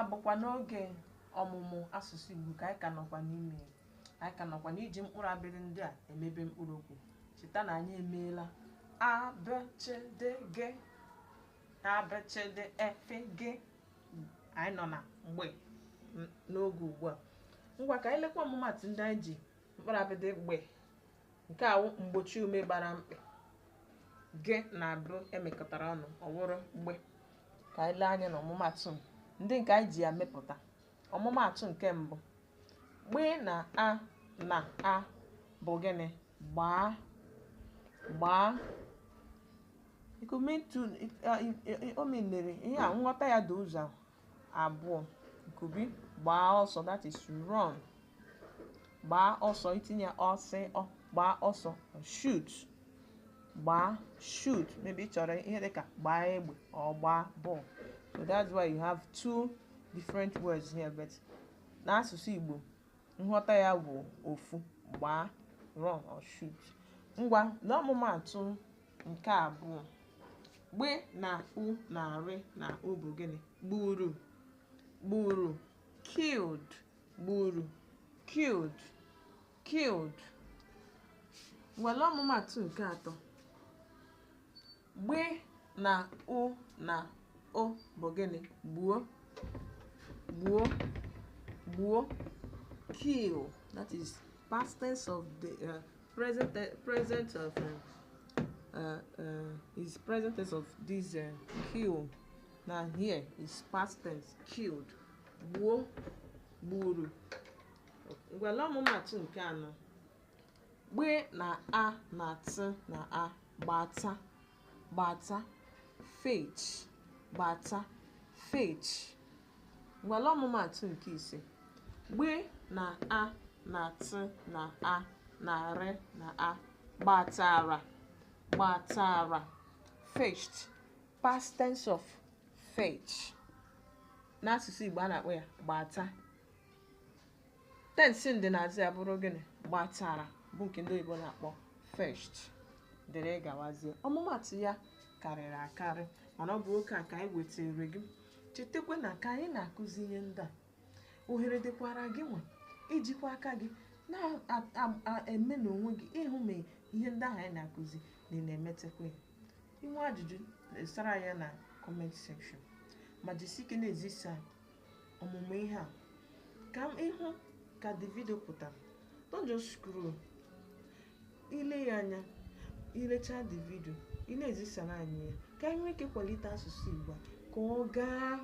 tata bụkwa n'oge ọmụmụ asụsụ Igbo ka anyị ka nọkwa n'ime anyị ka nọkwa n'iji mkpụrụ abịrị ndị a emebe mkpụrụ okwu. Cheta na anyị emeela a b ch d g a b ch d f g. Anyị nọ na mgbe n'oge ugbu a. Ngwa ka anyị lekwa ọmụmatụ ndị anyị ji mkpụrụ abịrị mgbe. Nke a mgbochi ume gbara mkpị. G na b emekọtara ọnụ ọ bụrụ mgbe. Ka anyị lee anya na ọmụmatụ ndị nke anyị ji ya mepụta. Ọmụmatụ nke mbụ, gbe na a bụ gịnị? Gbaa, gbaa. O menere ihe a nghọta ya dị ụzọ abụọ. Nkubi gbaa ọsọ, that is run. Gbaa ọsọ, itinye ọsị ọ, gbaa ọsọ, shoot. Gbaa, shoot. Maybe ị chọrọ ihe dịka gbaa egbe or gbaa ball. So that's why you have two different words here, but n'asụsụ Igbo nghọta ya bụ ofu, gbaa, run or shoot. Ngwa n'ọmụmatụ nke abụọ, gbe na u na rị na o bụ gịnị? Gburu, gburu, killed, gburu, killed, killed. Ngwa n'ọmụmatụ nke atọ, gbe na u na o bụ gịnị? Gbuo, gbuo, gbuo, kill. That is past tense of the present of is present tense of this kill. Now here is past tense, killed. Gbuo, gburu. Ngwa ọmụmatụ nke anọ, gbe na a na t na a, gbata, gbata, fetch, gbata, fetch. Ngwa ọmụmatụ nke ise, gbe na a na t na a na r na a, gbatara, gbatara, fetched, past tense of fetch. N'asụsụ Igbo a na-akpọ ya gbata. Tense ndị na-azụ ya bụrụ gịnị? Gbatara, bụ nke ndị Igbo na-akpọ fetched. Dere gawazie. Ọmụmatụ ya karịrị akarị, mana ọ bụ oke a ka anyị wetara gị. Chetakwa na ka anyị na-akụzi ihe ndị a, ohere dịkwara gị nwe ijikwa aka gị na-eme n'onwe gị ịhụ ma ihe ndị ahụ anyị na-akụzi na-emetekwa ya. Inwe ajụjụ sara ya na comment section, ma jisi ike na-ezisa ọmụmụ ihe a ka ịhụ ka the video pụtara. Don't just scroll. Ile ya anya, ilecha the video, ị na-ezisara anyị ya ka anyị nwee ike kwalite asụsụ Igbo ka ọ gaa